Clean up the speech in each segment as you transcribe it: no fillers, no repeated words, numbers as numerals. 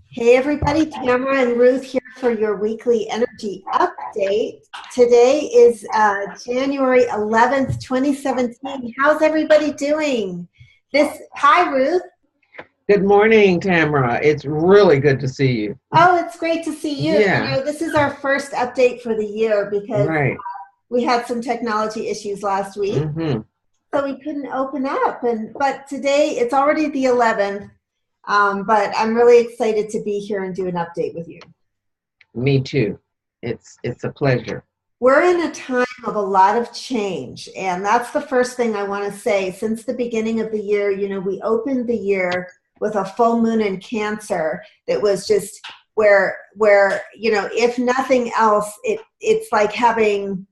Hey everybody, Tamara and Ruth here for your weekly energy update. Today is January 11th, 2017. How's everybody doing? Hi Ruth. Good morning, Tamara. It's really good to see you. Oh, it's great to see you. Yeah, This is our first update for the year because right. we had some technology issues last week, hmm so we couldn't open up. But today it's already the 11th. But I'm really excited to be here and do an update with you. Me too. It's a pleasure. We're in a time of a lot of change, and that's the first thing I want to say. Since the beginning of the year, we opened the year with a full moon in Cancer that was just where if nothing else, it's like having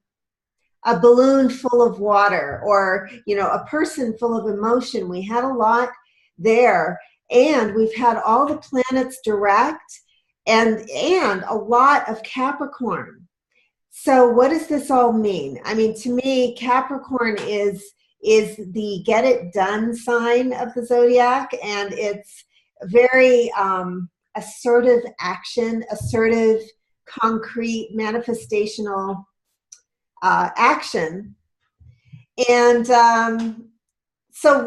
a balloon full of water or a person full of emotion. We had a lot there, and we've had all the planets direct and a lot of Capricorn. So what does this all mean? I mean, to me, Capricorn is the get it done sign of the zodiac, and it's very assertive action, assertive, concrete, manifestational action. And so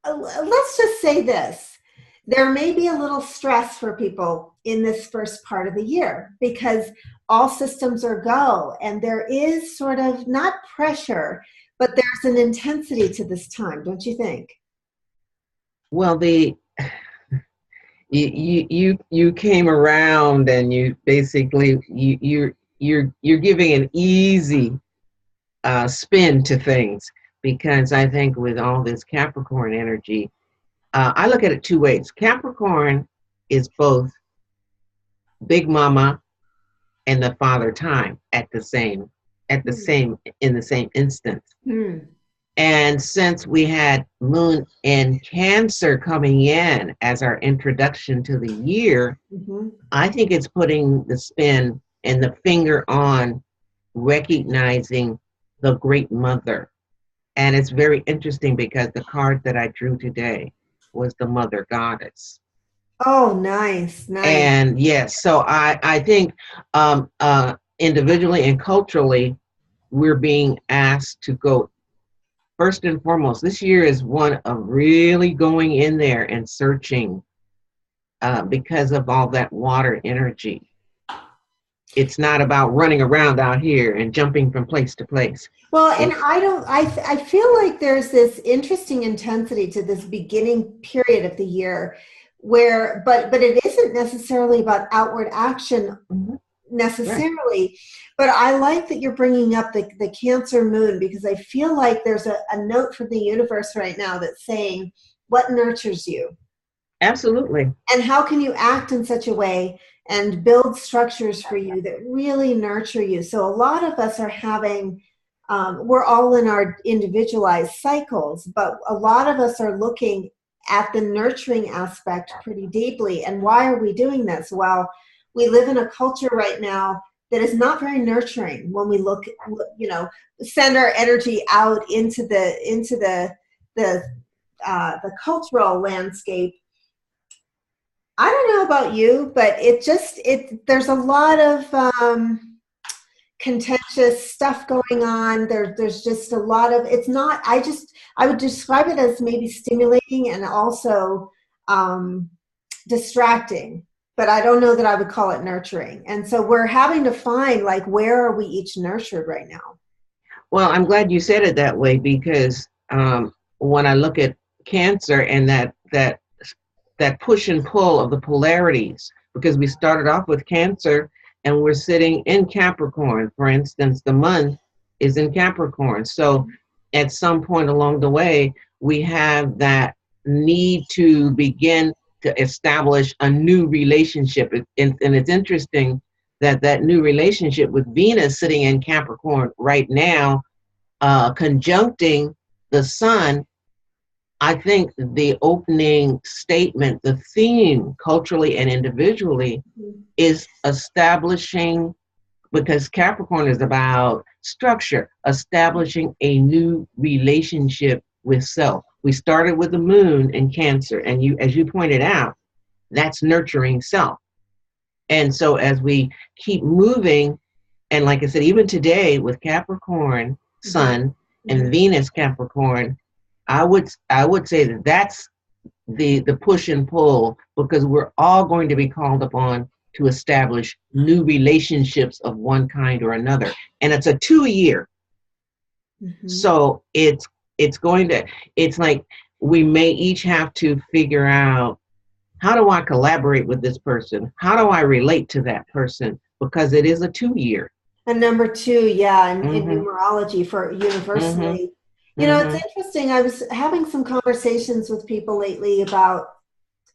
let's just say this. There may be a little stress for people in this first part of the year because all systems are go, and there is sort of not pressure, but there's an intensity to this time, don't you think? Well, you came around and you basically you're giving an easy spin to things because I think with all this Capricorn energy, I look at it two ways. Capricorn is both Big Mama and the Father Time at the same in the same instance. Hmm. And since we had Moon in Cancer coming in as our introduction to the year, Mm-hmm. I think it's putting the spin and the finger on recognizing the Great Mother. And it's very interesting because the card that I drew today was the Mother Goddess. Oh, nice, nice. And yes, so I think individually and culturally, we're being asked to go first and foremost. This year is one of really going in there and searching because of all that water energy. It's not about running around out here and jumping from place to place. Well, and It's I feel like there's this interesting intensity to this beginning period of the year but it isn't necessarily about outward action Mhm. Right. necessarily, but I like that you're bringing up the Cancer moon because I feel like there's a note from the universe right now that's saying what nurtures you Absolutely. and how can you act in such a way and build structures for you that really nurture you. So a lot of us are having we're all in our individualized cycles, but a lot of us are looking at the nurturing aspect pretty deeply. And why are we doing this? Well, we live in a culture right now that is not very nurturing when we send our energy out into the cultural landscape. I don't know about you, but there's a lot of contentious stuff going on. There's just a lot of, it's not, I would describe it as maybe stimulating and also distracting, but I don't know that I would call it nurturing. And so we're having to find like, where are we each nurtured right now? Well, I'm glad you said it that way because when I look at Cancer and that push and pull of the polarities, because we started off with Cancer and we're sitting in Capricorn. For instance, the month is in Capricorn. So at some point along the way, we have that need to begin to establish a new relationship. And it's interesting that that new relationship with Venus sitting in Capricorn right now, conjuncting the sun. I think the opening statement, the theme, culturally and individually, is establishing, because Capricorn is about structure, establishing a new relationship with self. We started with the moon in Cancer, and as you pointed out, That's nurturing self. And so as we keep moving, and like I said, even today with Capricorn Sun and Venus Capricorn, I would say that that's the push and pull, because we're all going to be called upon to establish new relationships of one kind or another. And it's a 2 year. So it's like we may each have to figure out, how do I collaborate with this person? How do I relate to that person? Because it is a 2 year. And number two, yeah, in numerology for universally. You know, it's interesting. I was having some conversations with people lately about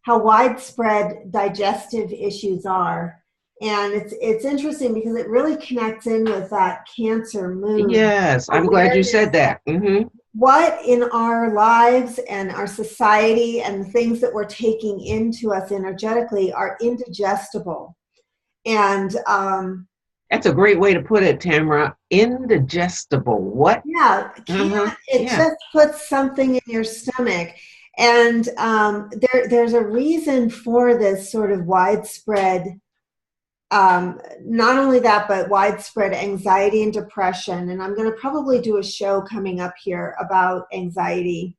how widespread digestive issues are. And it's interesting because it really connects in with that Cancer moon. Yes, I'm glad you said that. What in our lives and our society and the things that we're taking into us energetically are indigestible. And that's a great way to put it, Tamara. Indigestible. What? Yeah, just puts something in your stomach. And there's a reason for this sort of widespread, not only that, but widespread anxiety and depression. And I'm going to probably do a show coming up here about anxiety,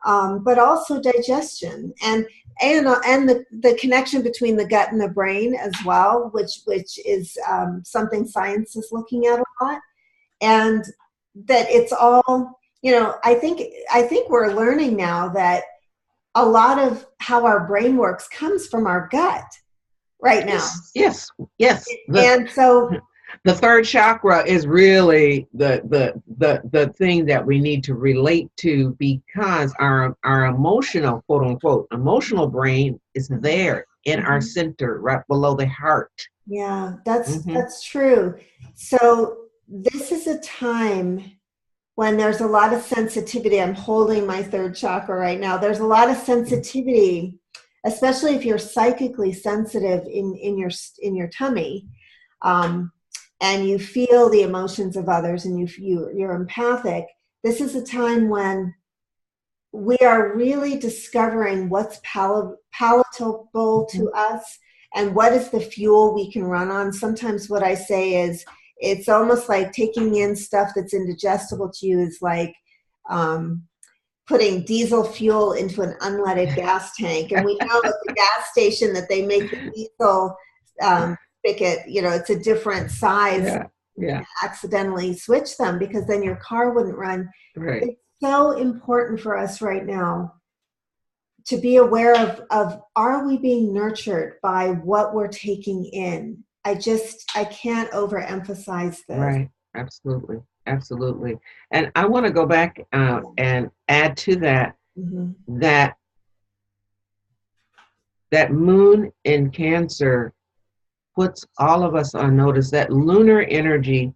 but also digestion and the connection between the gut and the brain as well, which is something science is looking at a lot. And that it's all, you know, I think we're learning now that a lot of how our brain works comes from our gut right now. Yes. And so the third chakra is really the thing that we need to relate to, because our emotional, quote unquote, emotional brain is there in our center, right below the heart. Yeah, that's true. So this is a time when there's a lot of sensitivity. I'm holding my third chakra right now. There's a lot of sensitivity, especially if you're psychically sensitive in your tummy, and you feel the emotions of others, and you're empathic. This is a time when we are really discovering what's palatable to us and what is the fuel we can run on. Sometimes what I say is, it's almost like taking in stuff that's indigestible to you is like putting diesel fuel into an unleaded gas tank. And we know at the gas station that they make the diesel spigot, you know, it's a different size. Yeah. Accidentally switch them, because then your car wouldn't run. Right. It's so important for us right now to be aware of are we being nurtured by what we're taking in? I can't overemphasize this. Right. Absolutely. And I want to go back and add to that, that moon in Cancer puts all of us on notice. That lunar energy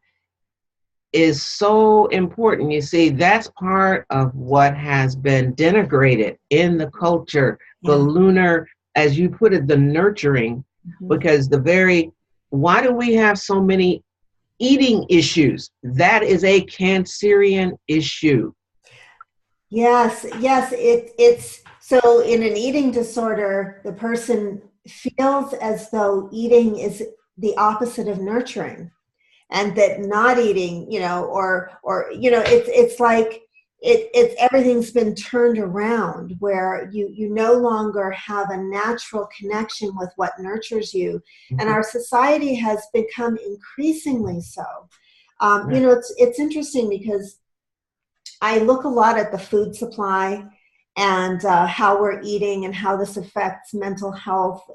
is so important. You see, that's part of what has been denigrated in the culture. The lunar, as you put it, the nurturing, because why do we have so many eating issues? That is a Cancerian issue. Yes. It's so in an eating disorder, the person feels as though eating is the opposite of nurturing, and that not eating, you know, or you know, it's like it's everything's been turned around, where you no longer have a natural connection with what nurtures you. And our society has become increasingly so. You know, it's interesting because I look a lot at the food supply and how we're eating and how this affects mental health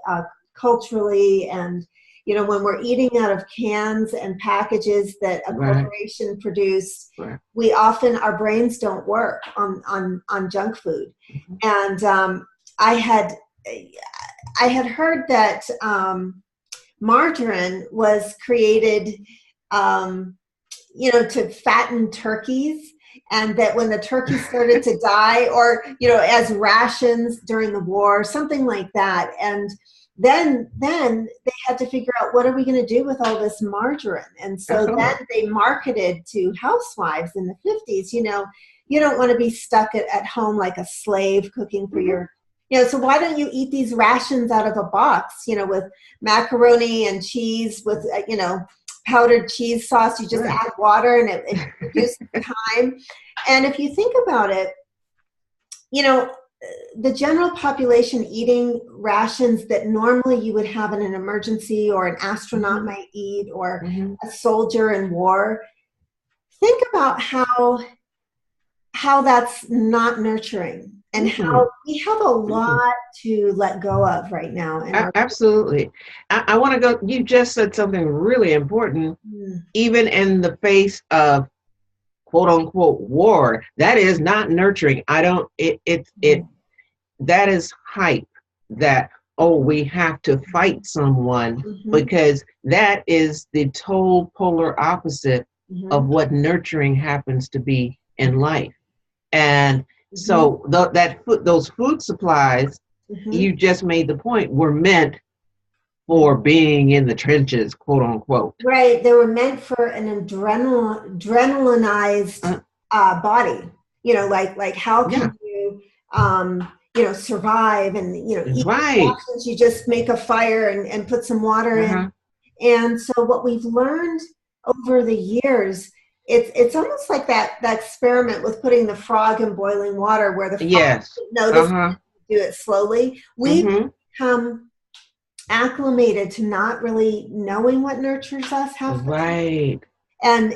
culturally. And, you know, when we're eating out of cans and packages that a corporation produced, we often, our brains don't work on junk food. And I had heard that margarine was created, you know, to fatten turkeys. And that when the turkey started to die, or, you know, as rations during the war, something like that. And then they had to figure out, what are we going to do with all this margarine? And so then they marketed to housewives in the 50s, you know, you don't want to be stuck at home like a slave cooking for your So why don't you eat these rations out of a box, with macaroni and cheese with, powdered cheese sauce. You just Right. add water and it reduces time. And if you think about it, you know, the general population eating rations that normally you would have in an emergency or an astronaut might eat or a soldier in war, think about how that's not nurturing and how we have a lot to let go of right now in our Absolutely. I want to go, you just said something really important. Even in the face of quote unquote war, that is not nurturing. I don't it that is hype, that, oh, we have to fight someone, because that is the total polar opposite of what nurturing happens to be in life. And so those food supplies, you just made the point, were meant for being in the trenches, quote unquote. Right. They were meant for an adrenalinized body. Like how can you survive and eat rations. You just make a fire and put some water in. And so what we've learned over the years, it's almost like that experiment with putting the frog in boiling water, where the frog notice do it slowly. We've become acclimated to not really knowing what nurtures us half the time. And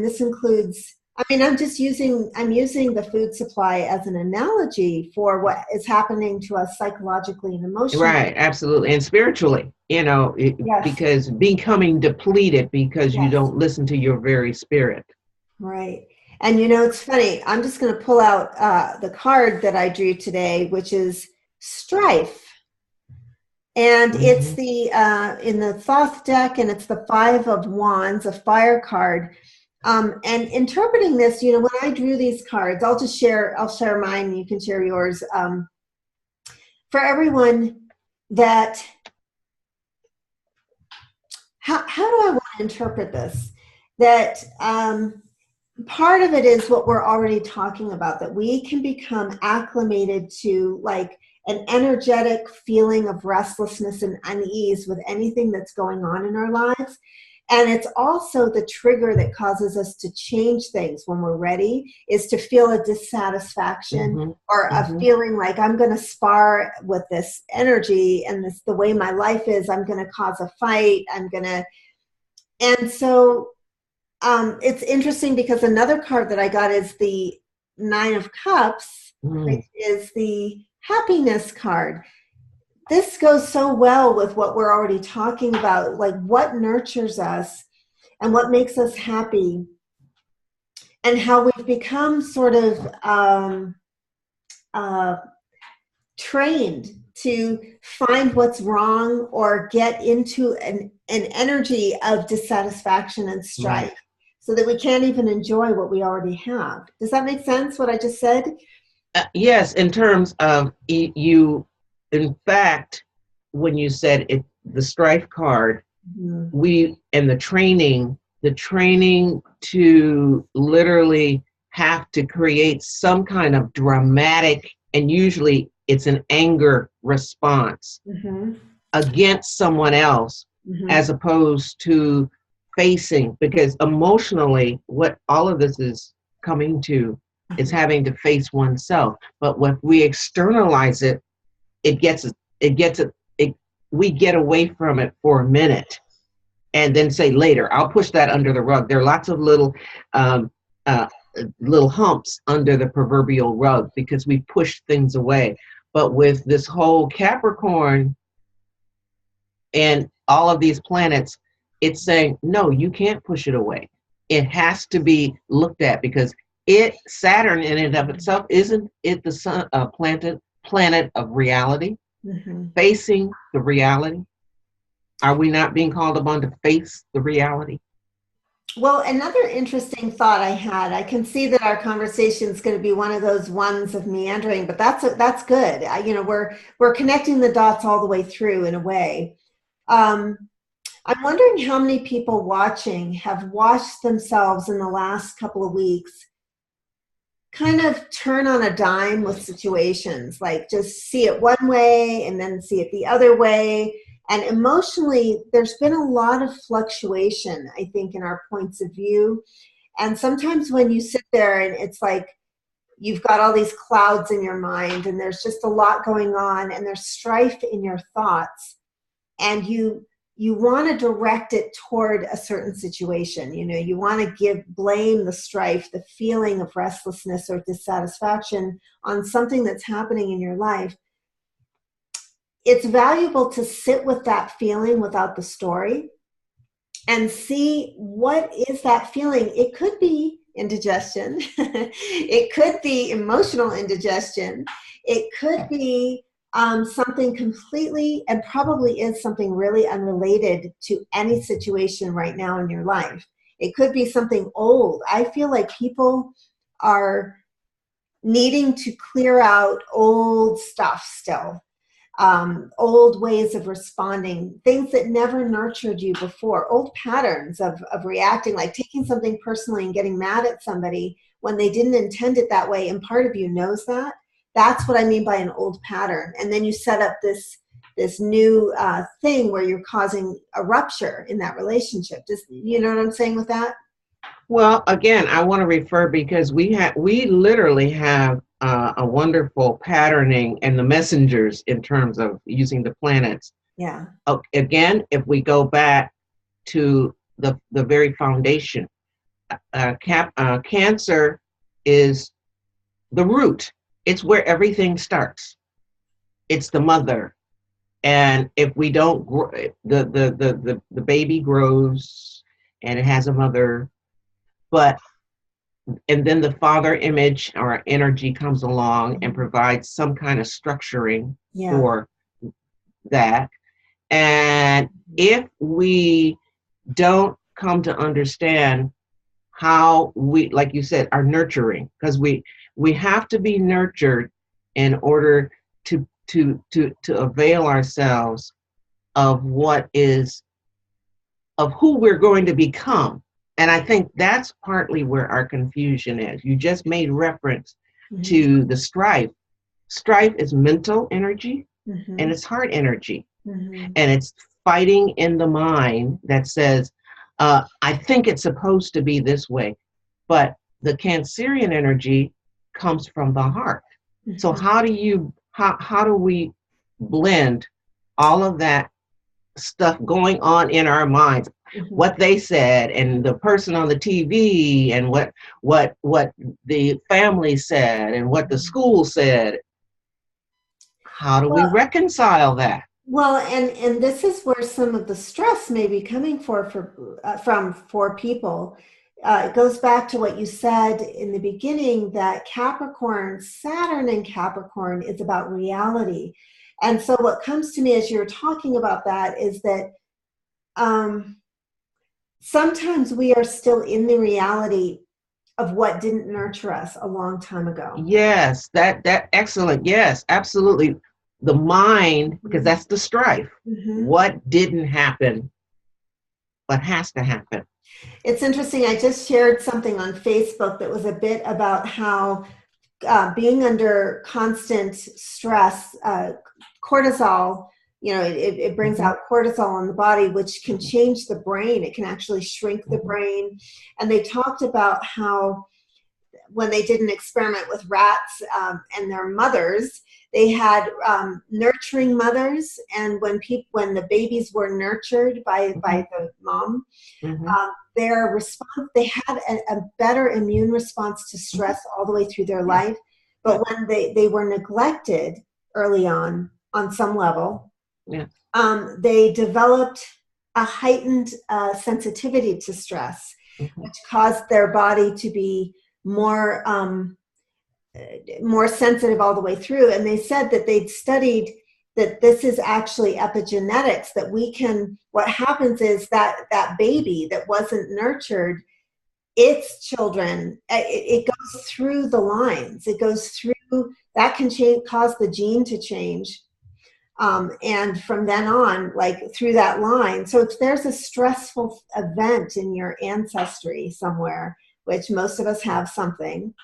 this includes, I'm using the food supply as an analogy for what is happening to us psychologically and emotionally. Right, absolutely. And spiritually, because becoming depleted because you don't listen to your very spirit. Right. And it's funny, I'm just going to pull out the card that I drew today, which is strife. And it's the in the Thoth deck, and it's the 5 of Wands, a fire card. And interpreting this, when I drew these cards, I'll share mine, you can share yours. For everyone that, how do I want to interpret this? That part of it is what we're already talking about, that we can become acclimated to like an energetic feeling of restlessness and unease with anything that's going on in our lives. And it's also the trigger that causes us to change things when we're ready, is to feel a dissatisfaction or a feeling like I'm going to spar with this energy and the way my life is, I'm going to cause a fight. And so it's interesting because another card that I got is the 9 of Cups, which is the happiness card. This goes so well with what we're already talking about, like what nurtures us and what makes us happy, and how we've become sort of trained to find what's wrong or get into an energy of dissatisfaction and strife, so that we can't even enjoy what we already have. Does that make sense, what I just said? Yes, in terms of you, in fact, when you said it, the strife card, the training to literally have to create some kind of dramatic, and usually it's an anger response against someone else, as opposed to facing, because emotionally what all of this is coming to is having to face oneself. But when we externalize it, we get away from it for a minute and then say later, I'll push that under the rug. There are lots of little humps under the proverbial rug because we push things away. But with this whole Capricorn and all of these planets, it's saying, no, you can't push it away. It has to be looked at, because Saturn in and of itself, isn't it the sun, planet of reality, facing the reality? Are we not being called upon to face the reality? Well, another interesting thought I had, I can see that our conversation is going to be one of those ones of meandering, but that's good. We're connecting the dots all the way through in a way. I'm wondering how many people watching have watched themselves in the last couple of weeks kind of turn on a dime with situations, like just see it one way and then see it the other way. And emotionally, there's been a lot of fluctuation, I think, in our points of view. And sometimes when you sit there and it's like you've got all these clouds in your mind and there's just a lot going on and there's strife in your thoughts, and you want to direct it toward a certain situation. You want to blame the strife, the feeling of restlessness or dissatisfaction on something that's happening in your life. It's valuable to sit with that feeling without the story and see, what is that feeling? It could be indigestion. It could be emotional indigestion. It could be something completely, and probably is something really unrelated to any situation right now in your life. It could be something old. I feel like people are needing to clear out old stuff still. Old ways of responding, things that never nurtured you before, old patterns of reacting, like taking something personally and getting mad at somebody when they didn't intend it that way, and part of you knows that. That's what I mean by an old pattern. And then you set up this new thing where you're causing a rupture in that relationship. You know what I'm saying with that? Well, again, I want to refer, because we literally have a wonderful patterning and the messengers in terms of using the planets. Yeah. Again, if we go back to the very foundation, Cancer is the root. It's where everything starts. It's the mother. And if we don't grow, the baby grows and it has a mother, and then the father image or energy comes along and provides some kind of structuring for that. And if we don't come to understand how we, like you said, are nurturing, because we have to be nurtured in order to avail ourselves of who we're going to become. And I think that's partly where our confusion is. You just made reference to the strife. Strife is mental energy and it's heart energy. And it's fighting in the mind that says, I think it's supposed to be this way. But the Cancerian energy comes from the heart. So how do we blend all of that stuff going on in our minds? What they said, and the person on the TV, and what the family said, and what the school said. How do we reconcile that? Well, and this is where some of the stress may be coming from people. It goes back to what you said in the beginning, that Saturn in Capricorn is about reality. And so what comes to me as you're talking about that is that sometimes we are still in the reality of what didn't nurture us a long time ago. Yes, that excellent. Yes, absolutely. The mind, because that's the strife. What didn't happen, but has to happen. It's interesting. I just shared something on Facebook that was a bit about how being under constant stress, cortisol, it brings out cortisol in the body, which can change the brain. It can actually shrink the brain. And they talked about how when they did an experiment with rats and their mothers, they had nurturing mothers, and when the babies were nurtured by the mom, their response, they had a better immune response to stress all the way through their life. But when they were neglected early on some level, they developed a heightened sensitivity to stress, which caused their body to be more sensitive all the way through. And they said that they'd studied that this is actually epigenetics, that what happens is that baby that wasn't nurtured, its children, it goes through the lines. It goes through, that can cause the gene to change. And from then on, like through that line. So if there's a stressful event in your ancestry somewhere, which most of us have something,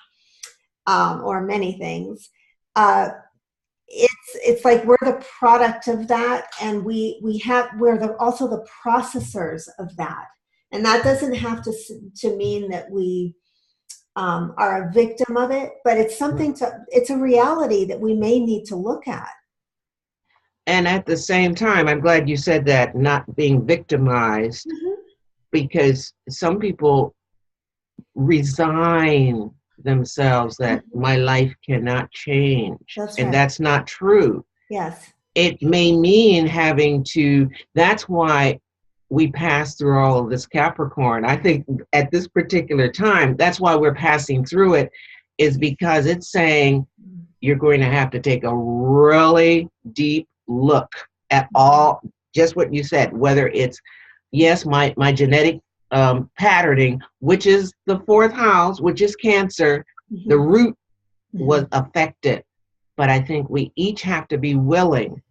or many things. It's like we're the product of that, and we're also the processors of that. And that doesn't have to mean that we are a victim of it, but it's a reality that we may need to look at. And at the same time, I'm glad you said that, not being victimized, because some people resign themselves that my life cannot change. That's and right. that's not true. Yes. It may mean having to, that's why we pass through all of this Capricorn. I think at this particular time, that's why we're passing through it, is because it's saying you're going to have to take a really deep look at all, just what you said, whether it's, yes, my genetic patterning, which is the fourth house, which is Cancer, the root was affected. But I think we each have to be willing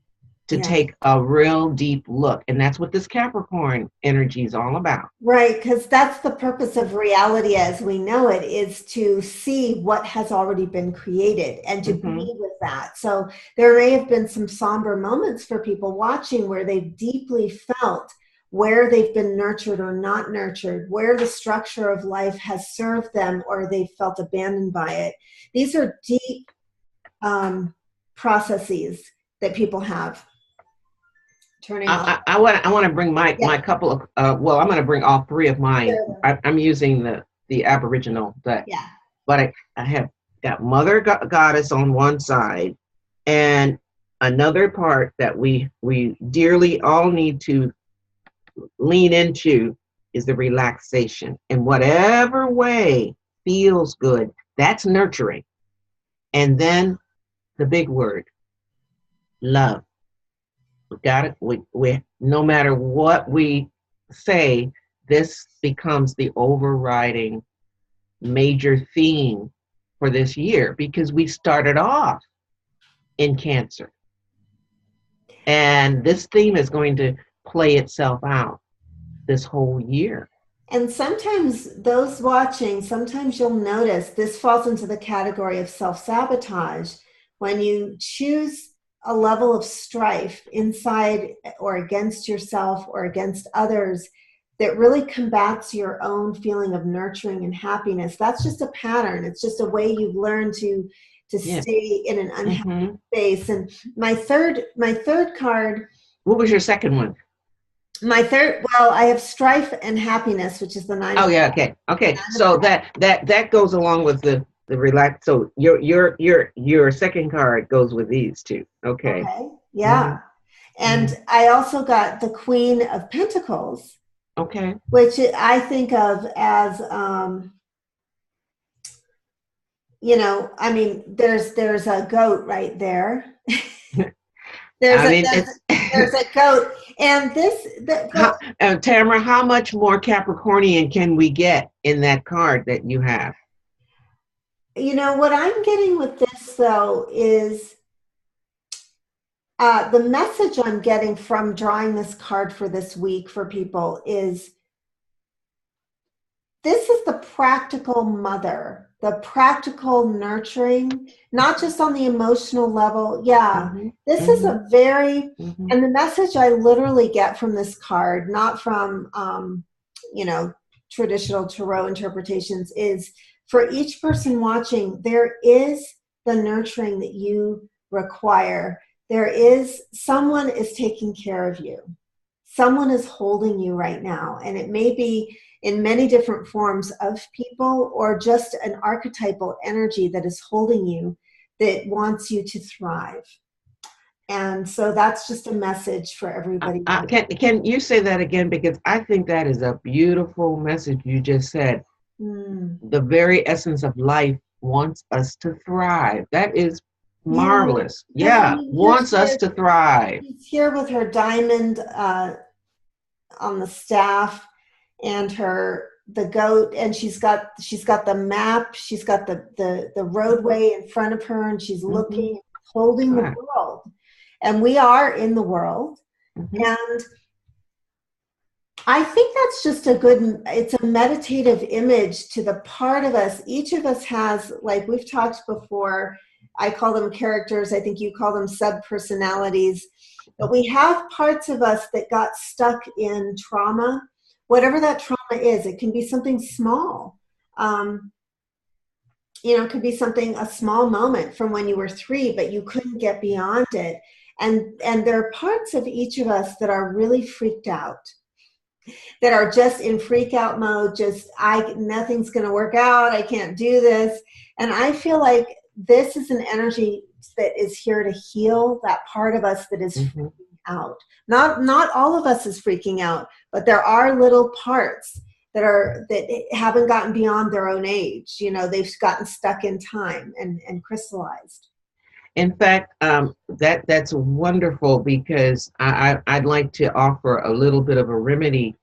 to take a real deep look. And that's what this Capricorn energy is all about. Right, because that's the purpose of reality as we know it, is to see what has already been created and to be with that. So there may have been some somber moments for people watching where they've deeply felt where they've been nurtured or not nurtured, where the structure of life has served them or they felt abandoned by it. These are deep processes that people have. I want to bring my couple of well, I'm going to bring all three of mine. Sure. I'm using the Aboriginal deck, but I have got Mother Goddess on one side, and another part that we dearly all need to lean into is the relaxation in whatever way feels good. That's nurturing, and then the big word, love. We got it. We no matter what we say, this becomes the overriding major theme for this year, because we started off in Cancer, and this theme is going to play itself out this whole year. And sometimes those watching, sometimes you'll notice this falls into the category of self-sabotage when you choose a level of strife inside or against yourself or against others that really combats your own feeling of nurturing and happiness. That's just a pattern. It's just a way you've learned to stay in an unhappy space. And my third card. What was your second one? My third, well, I have strife and happiness, which is the 9. Oh yeah, okay. So that goes along with the relax. So your second card goes with these two. Okay. Yeah. And I also got the Queen of Pentacles. Okay. Which I think of as I mean, there's a goat right there. There's a goat, and Tamara, how much more Capricornian can we get in that card that you have? What I'm getting with this though is the message I'm getting from drawing this card for this week for people is this is the practical mother, the practical nurturing, not just on the emotional level. This is a very, and the message I literally get from this card, not from, traditional tarot interpretations, is for each person watching, there is the nurturing that you require. Someone is taking care of you. Someone is holding you right now. And it may be in many different forms of people or just an archetypal energy that is holding you, that wants you to thrive. And so that's just a message for everybody. Can you say that again? Because I think that is a beautiful message you just said. The very essence of life wants us to thrive. That is marvelous. Wants us to thrive. She's here with her diamond on the staff and the goat, and she's got the map, she's got the roadway in front of her, and she's looking, holding the world. And we are in the world. And I think that's just a good, it's a meditative image to the part of us. Each of us has, like we've talked before, I call them characters, I think you call them sub-personalities, but we have parts of us that got stuck in trauma, whatever that trauma is. It can be something small. It could be something, a small moment from when you were 3, but you couldn't get beyond it. And there are parts of each of us that are really freaked out, that are just in freak out mode, just nothing's going to work out, I can't do this. And I feel like this is an energy that is here to heal that part of us that is freaking out. Not all of us is freaking out, but there are little parts that haven't gotten beyond their own age. They've gotten stuck in time and crystallized. In fact, that's wonderful, because I'd like to offer a little bit of a remedy,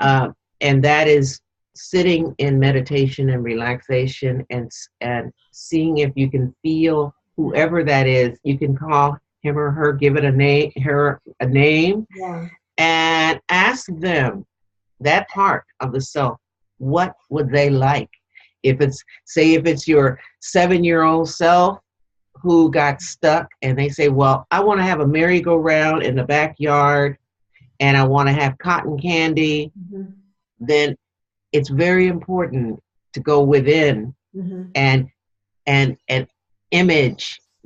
and that is sitting in meditation and relaxation and seeing if you can feel whoever that is. You can call him or her, give it a name, yeah, and ask them, that part of the self, what would they like? If it's your 7-year-old self who got stuck, and they say, well, I want to have a merry-go-round in the backyard, and I want to have cotton candy, then it's very important to go within and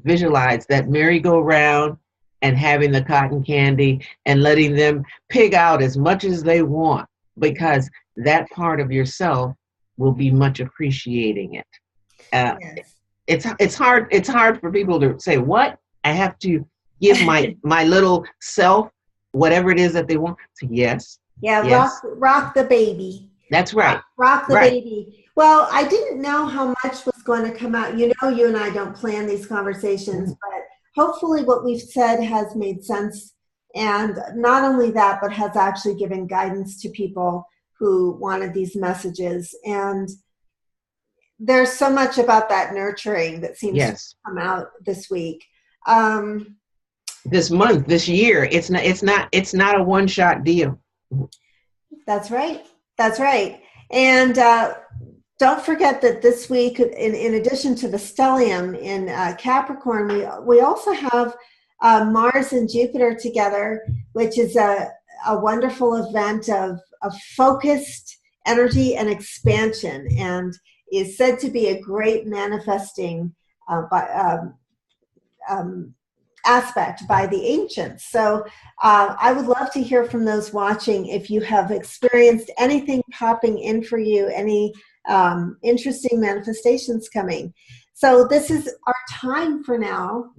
visualize that merry-go-round and having the cotton candy and letting them pig out as much as they want, because that part of yourself will be much appreciating it. yes. It's hard for people to say, what? I have to give my little self whatever it is that they want. So yes. Yeah, yes. Rock the baby. That's right. Rock the baby. Well, I didn't know how much was going to come out. You and I don't plan these conversations, but hopefully what we've said has made sense. And not only that, but has actually given guidance to people who wanted these messages. And there's so much about that nurturing that seems to come out this week. This month, this year, it's not a one-shot deal. That's right. That's right. And don't forget that this week, in addition to the stellium in Capricorn, we also have Mars and Jupiter together, which is a wonderful event of focused energy and expansion, and is said to be a great manifesting aspect by the ancients. So I would love to hear from those watching if you have experienced anything popping in for you, any interesting manifestations coming. So this is our time for now.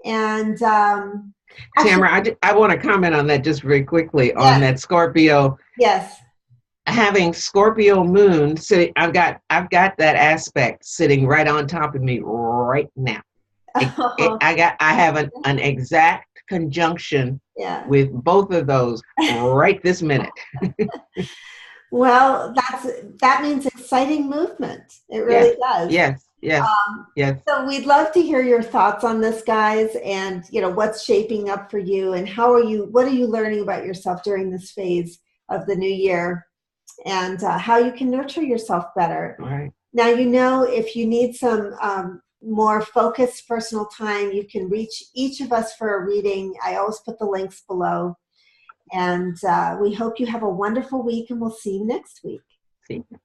And Tamara, I want to comment on that just very quickly, on that Scorpio. Yes. Having Scorpio moon, so I've got that aspect sitting right on top of me right now. I have an exact conjunction with both of those right this minute. Well, that means exciting movement. It really does. Yes. Yes. So we'd love to hear your thoughts on this, guys, and what's shaping up for you, and what are you learning about yourself during this phase of the new year, and how you can nurture yourself better. Right. Now, if you need some more focused personal time, you can reach each of us for a reading. I always put the links below. And we hope you have a wonderful week, and we'll see you next week. See you.